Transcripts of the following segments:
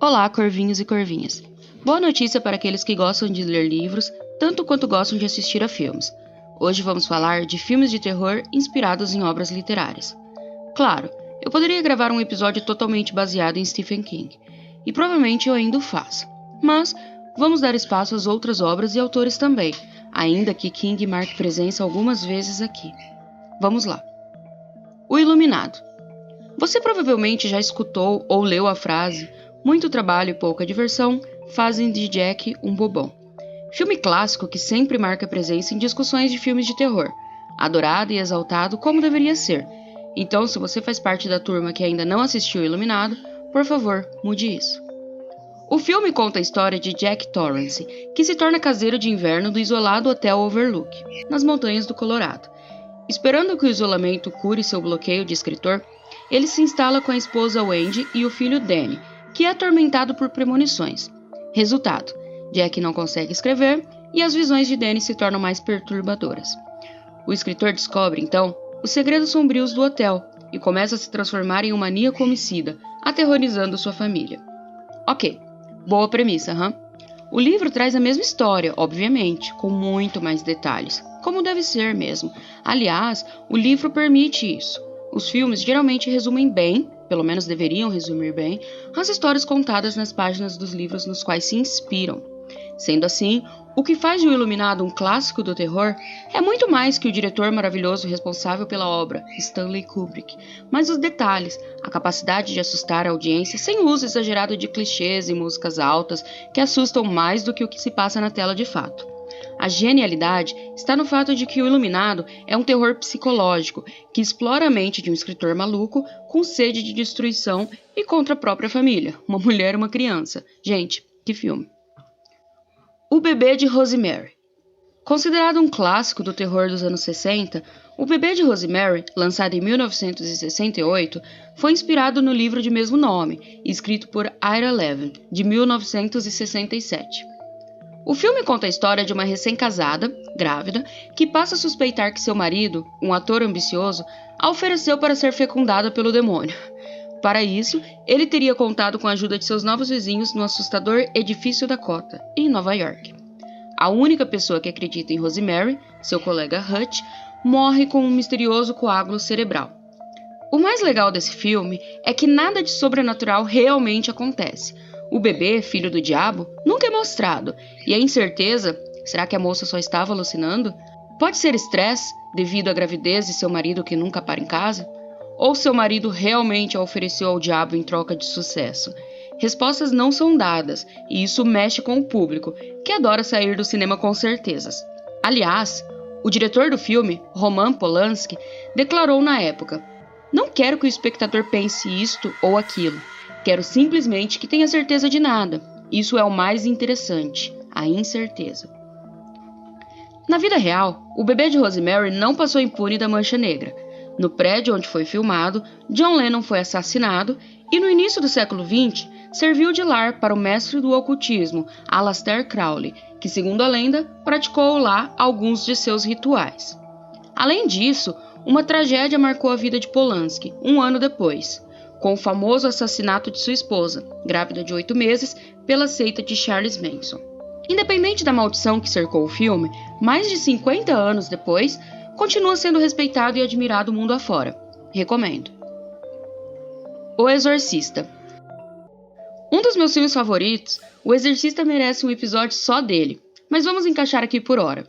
Olá, corvinhos e corvinhas. Boa notícia para aqueles que gostam de ler livros, tanto quanto gostam de assistir a filmes. Hoje vamos falar de filmes de terror inspirados em obras literárias. Claro, eu poderia gravar um episódio totalmente baseado em Stephen King, e provavelmente eu ainda o faço. Mas vamos dar espaço às outras obras e autores também, ainda que King marque presença algumas vezes aqui. Vamos lá. O Iluminado. Você provavelmente já escutou ou leu a frase "muito trabalho e pouca diversão fazem de Jack um bobão". Filme clássico que sempre marca presença em discussões de filmes de terror, adorado e exaltado como deveria ser. Então, se você faz parte da turma que ainda não assistiu o Iluminado, por favor, mude isso. O filme conta a história de Jack Torrance, que se torna caseiro de inverno do isolado Hotel Overlook, nas montanhas do Colorado. Esperando que o isolamento cure seu bloqueio de escritor, ele se instala com a esposa Wendy e o filho Danny, que é atormentado por premonições. Resultado: Jack não consegue escrever e as visões de Danny se tornam mais perturbadoras. O escritor descobre, então, os segredos sombrios do hotel e começa a se transformar em um maníaco homicida, aterrorizando sua família. Ok, boa premissa, O livro traz a mesma história, obviamente, com muito mais detalhes, como deve ser mesmo. Aliás, o livro permite isso. Os filmes geralmente resumem bem, pelo menos deveriam resumir bem, as histórias contadas nas páginas dos livros nos quais se inspiram. Sendo assim, o que faz de O Iluminado um clássico do terror é muito mais que o diretor maravilhoso responsável pela obra, Stanley Kubrick, mas os detalhes, a capacidade de assustar a audiência sem o uso exagerado de clichês e músicas altas que assustam mais do que o que se passa na tela de fato. A genialidade está no fato de que O Iluminado é um terror psicológico que explora a mente de um escritor maluco com sede de destruição e contra a própria família, uma mulher e uma criança. Gente, que filme! O Bebê de Rosemary. Considerado um clássico do terror dos anos 60, O Bebê de Rosemary, lançado em 1968, foi inspirado no livro de mesmo nome, escrito por Ira Levin, de 1967. O filme conta a história de uma recém-casada, grávida, que passa a suspeitar que seu marido, um ator ambicioso, a ofereceu para ser fecundada pelo demônio. Para isso, ele teria contado com a ajuda de seus novos vizinhos no assustador Edifício Dakota, em Nova York. A única pessoa que acredita em Rosemary, seu colega Hutch, morre com um misterioso coágulo cerebral. O mais legal desse filme é que nada de sobrenatural realmente acontece. O bebê, filho do diabo, nunca é mostrado, e a incerteza, será que a moça só estava alucinando? Pode ser estresse, devido à gravidez de seu marido que nunca para em casa? Ou seu marido realmente a ofereceu ao diabo em troca de sucesso? Respostas não são dadas, e isso mexe com o público, que adora sair do cinema com certezas. Aliás, o diretor do filme, Roman Polanski, declarou na época: "Não quero que o espectador pense isto ou aquilo. Quero simplesmente que tenha certeza de nada. Isso é o mais interessante, a incerteza." Na vida real, o Bebê de Rosemary não passou impune da mancha negra. No prédio onde foi filmado, John Lennon foi assassinado e no início do século XX serviu de lar para o mestre do ocultismo, Aleister Crowley, que, segundo a lenda, praticou lá alguns de seus rituais. Além disso, uma tragédia marcou a vida de Polanski, um ano depois, com o famoso assassinato de sua esposa, grávida de 8 meses, pela seita de Charles Manson. Independente da maldição que cercou o filme, mais de 50 anos depois, continua sendo respeitado e admirado mundo afora. Recomendo. O Exorcista. Um dos meus filmes favoritos, O Exorcista merece um episódio só dele, mas vamos encaixar aqui por hora.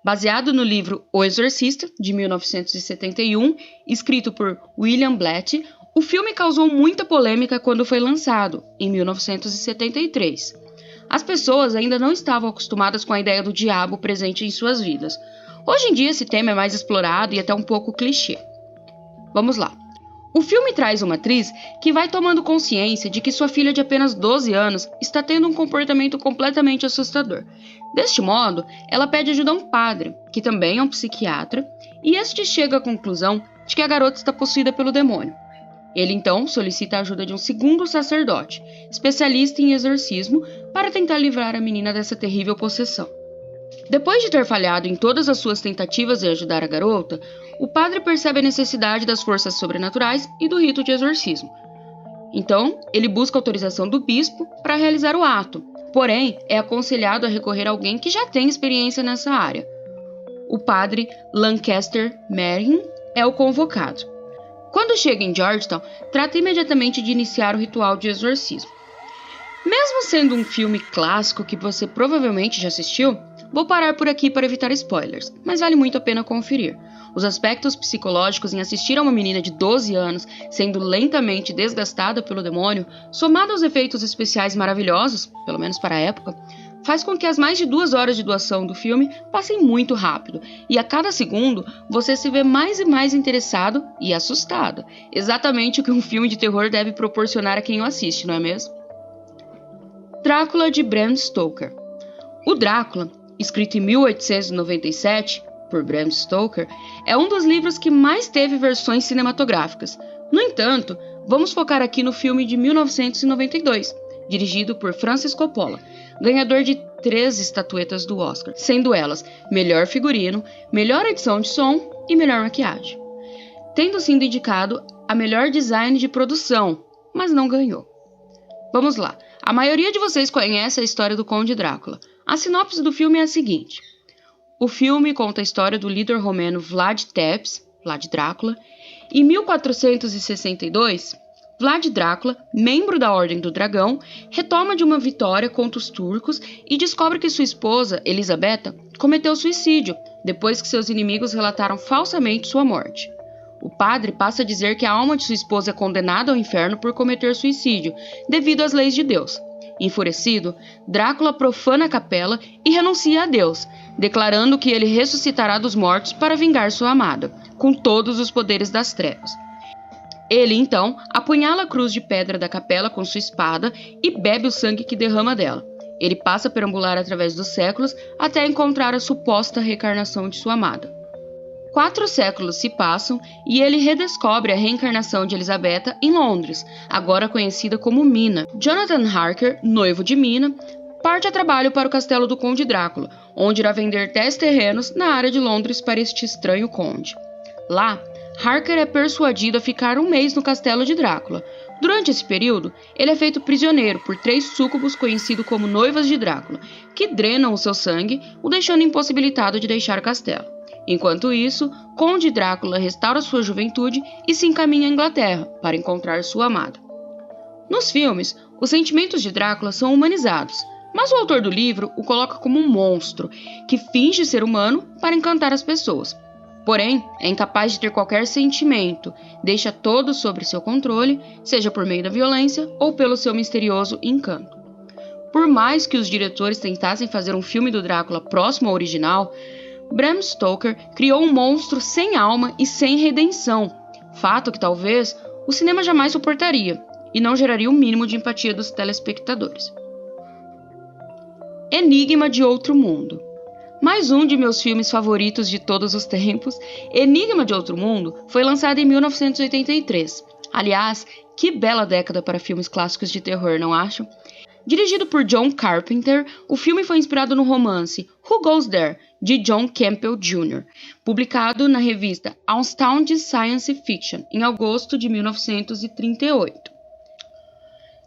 Baseado no livro O Exorcista, de 1971, escrito por William Blatt, o filme causou muita polêmica quando foi lançado, em 1973. As pessoas ainda não estavam acostumadas com a ideia do diabo presente em suas vidas. Hoje em dia esse tema é mais explorado e até um pouco clichê. Vamos lá. O filme traz uma atriz que vai tomando consciência de que sua filha de apenas 12 anos está tendo um comportamento completamente assustador. Deste modo, ela pede ajuda a um padre, que também é um psiquiatra, e este chega à conclusão de que a garota está possuída pelo demônio. Ele então solicita a ajuda de um segundo sacerdote, especialista em exorcismo, para tentar livrar a menina dessa terrível possessão. Depois de ter falhado em todas as suas tentativas de ajudar a garota, o padre percebe a necessidade das forças sobrenaturais e do rito de exorcismo. Então, ele busca autorização do bispo para realizar o ato. Porém, é aconselhado a recorrer a alguém que já tem experiência nessa área. O padre Lancaster Merrin é o convocado. Quando chega em Georgetown, trata imediatamente de iniciar o ritual de exorcismo. Mesmo sendo um filme clássico que você provavelmente já assistiu, vou parar por aqui para evitar spoilers, mas vale muito a pena conferir. Os aspectos psicológicos em assistir a uma menina de 12 anos sendo lentamente desgastada pelo demônio, somado aos efeitos especiais maravilhosos, pelo menos para a época, faz com que as mais de 2 horas de duração do filme passem muito rápido, e a cada segundo você se vê mais e mais interessado e assustado. Exatamente o que um filme de terror deve proporcionar a quem o assiste, não é mesmo? Drácula de Bram Stoker. O Drácula, escrito em 1897 por Bram Stoker, é um dos livros que mais teve versões cinematográficas. No entanto, vamos focar aqui no filme de 1992, dirigido por Francis Coppola, ganhador de 3 estatuetas do Oscar, sendo elas melhor figurino, melhor edição de som e melhor maquiagem, tendo sido indicado a melhor design de produção, mas não ganhou. Vamos lá, a maioria de vocês conhece a história do Conde Drácula. A sinopse do filme é a seguinte: o filme conta a história do líder romeno Vlad Tepes, Vlad Drácula. Em 1462, Vlad Drácula, membro da Ordem do Dragão, retoma de uma vitória contra os turcos e descobre que sua esposa, Elisabetta, cometeu suicídio, depois que seus inimigos relataram falsamente sua morte. O padre passa a dizer que a alma de sua esposa é condenada ao inferno por cometer suicídio, devido às leis de Deus. Enfurecido, Drácula profana a capela e renuncia a Deus, declarando que ele ressuscitará dos mortos para vingar sua amada, com todos os poderes das trevas. Ele, então, apunhala a cruz de pedra da capela com sua espada e bebe o sangue que derrama dela. Ele passa a perambular através dos séculos até encontrar a suposta reencarnação de sua amada. 4 séculos se passam e ele redescobre a reencarnação de Elisabetta em Londres, agora conhecida como Mina. Jonathan Harker, noivo de Mina, parte a trabalho para o castelo do Conde Drácula, onde irá vender 10 terrenos na área de Londres para este estranho conde. Lá, Harker é persuadido a ficar 1 mês no castelo de Drácula. Durante esse período, ele é feito prisioneiro por 3 súcubos conhecidos como noivas de Drácula, que drenam o seu sangue, o deixando impossibilitado de deixar o castelo. Enquanto isso, Conde Drácula restaura sua juventude e se encaminha à Inglaterra para encontrar sua amada. Nos filmes, os sentimentos de Drácula são humanizados, mas o autor do livro o coloca como um monstro que finge ser humano para encantar as pessoas. Porém, é incapaz de ter qualquer sentimento, deixa todos sob seu controle, seja por meio da violência ou pelo seu misterioso encanto. Por mais que os diretores tentassem fazer um filme do Drácula próximo ao original, Bram Stoker criou um monstro sem alma e sem redenção, fato que talvez o cinema jamais suportaria e não geraria o mínimo de empatia dos telespectadores. Enigma de Outro Mundo. Mais um de meus filmes favoritos de todos os tempos, Enigma de Outro Mundo foi lançado em 1983. Aliás, que bela década para filmes clássicos de terror, não acham? Dirigido por John Carpenter, o filme foi inspirado no romance Who Goes There, de John Campbell Jr., publicado na revista Astounding Science Fiction, em agosto de 1938.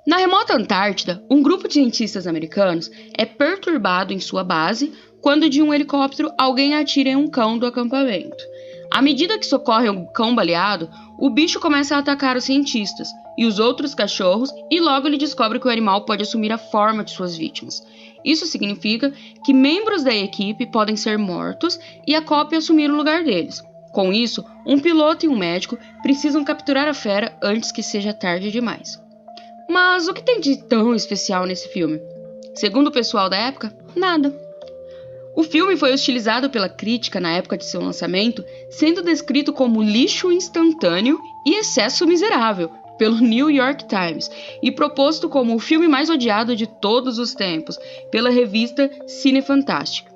Na remota Antártida, um grupo de cientistas americanos é perturbado em sua base quando de um helicóptero alguém atira em um cão do acampamento. À medida que socorre o cão baleado, o bicho começa a atacar os cientistas e os outros cachorros e logo ele descobre que o animal pode assumir a forma de suas vítimas. Isso significa que membros da equipe podem ser mortos e a cópia assumir o lugar deles. Com isso, um piloto e um médico precisam capturar a fera antes que seja tarde demais. Mas o que tem de tão especial nesse filme? Segundo o pessoal da época, nada. O filme foi hostilizado pela crítica na época de seu lançamento, sendo descrito como lixo instantâneo e excesso miserável pelo New York Times e proposto como o filme mais odiado de todos os tempos pela revista Cine Fantastic.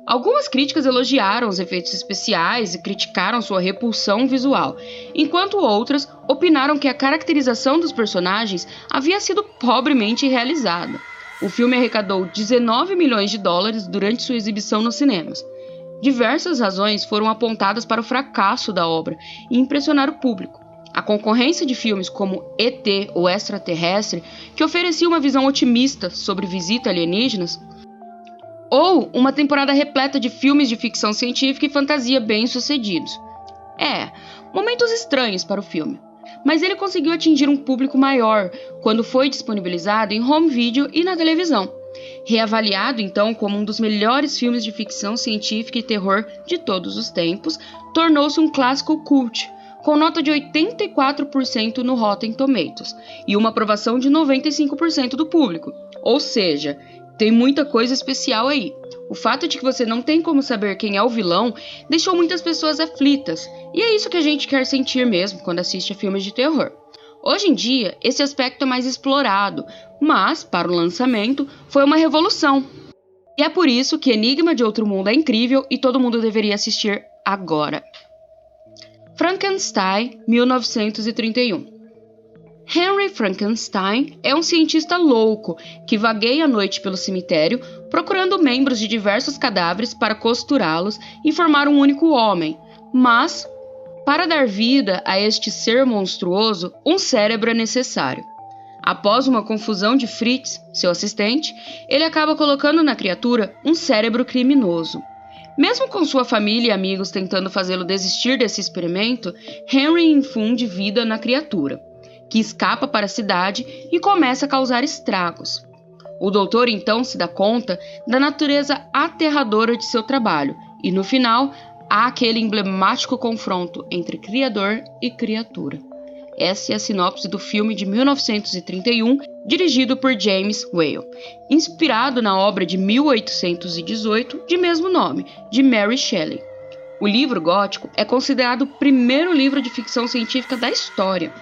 Algumas críticas elogiaram os efeitos especiais e criticaram sua repulsão visual, enquanto outras opinaram que a caracterização dos personagens havia sido pobremente realizada. O filme arrecadou 19 milhões de dólares durante sua exibição nos cinemas. Diversas razões foram apontadas para o fracasso da obra e impressionar o público. A concorrência de filmes como ET, o Extraterrestre, que oferecia uma visão otimista sobre visita alienígenas, ou uma temporada repleta de filmes de ficção científica e fantasia bem-sucedidos. Momentos estranhos para o filme, mas ele conseguiu atingir um público maior quando foi disponibilizado em home video e na televisão. Reavaliado então como um dos melhores filmes de ficção científica e terror de todos os tempos, tornou-se um clássico cult, com nota de 84% no Rotten Tomatoes e uma aprovação de 95% do público. Ou seja, tem muita coisa especial aí. O fato de que você não tem como saber quem é o vilão deixou muitas pessoas aflitas, e é isso que a gente quer sentir mesmo quando assiste a filmes de terror. Hoje em dia, esse aspecto é mais explorado, mas, para o lançamento, foi uma revolução. E é por isso que Enigma de Outro Mundo é incrível e todo mundo deveria assistir agora. Frankenstein, 1931. Henry Frankenstein é um cientista louco que vagueia à noite pelo cemitério procurando membros de diversos cadáveres para costurá-los e formar um único homem. Mas, para dar vida a este ser monstruoso, um cérebro é necessário. Após uma confusão de Fritz, seu assistente, ele acaba colocando na criatura um cérebro criminoso. Mesmo com sua família e amigos tentando fazê-lo desistir desse experimento, Henry infunde vida na criatura, que escapa para a cidade e começa a causar estragos. O doutor então se dá conta da natureza aterradora de seu trabalho e, no final, há aquele emblemático confronto entre criador e criatura. Essa é a sinopse do filme de 1931, dirigido por James Whale, inspirado na obra de 1818 de mesmo nome, de Mary Shelley. O livro gótico é considerado o primeiro livro de ficção científica da história.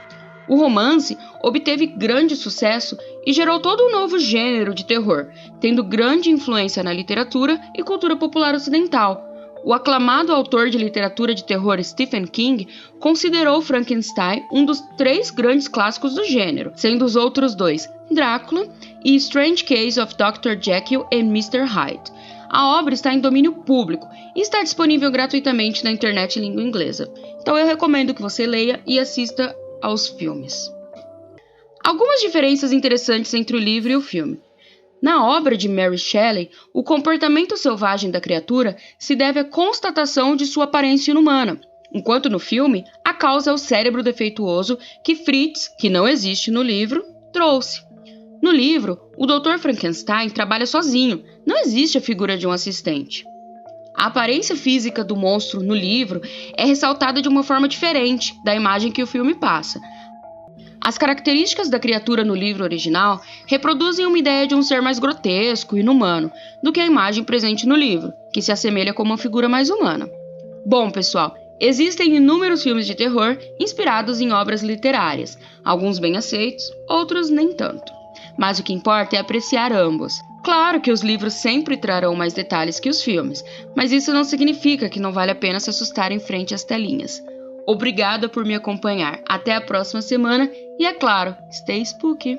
O romance obteve grande sucesso e gerou todo um novo gênero de terror, tendo grande influência na literatura e cultura popular ocidental. O aclamado autor de literatura de terror Stephen King considerou Frankenstein um dos 3 grandes clássicos do gênero, sendo os outros 2 Drácula e Strange Case of Dr. Jekyll and Mr. Hyde. A obra está em domínio público e está disponível gratuitamente na internet em língua inglesa. Então eu recomendo que você leia e assista aos filmes. Algumas diferenças interessantes entre o livro e o filme. Na obra de Mary Shelley, o comportamento selvagem da criatura se deve à constatação de sua aparência inumana, enquanto no filme a causa é o cérebro defeituoso que Fritz, que não existe no livro, trouxe. No livro, o Dr. Frankenstein trabalha sozinho, não existe a figura de um assistente. A aparência física do monstro no livro é ressaltada de uma forma diferente da imagem que o filme passa. As características da criatura no livro original reproduzem uma ideia de um ser mais grotesco e inumano do que a imagem presente no livro, que se assemelha com uma figura mais humana. Bom, pessoal, existem inúmeros filmes de terror inspirados em obras literárias, alguns bem aceitos, outros nem tanto. Mas o que importa é apreciar ambos. Claro que os livros sempre trarão mais detalhes que os filmes, mas isso não significa que não vale a pena se assustar em frente às telinhas. Obrigada por me acompanhar. Até a próxima semana e, é claro, stay spooky!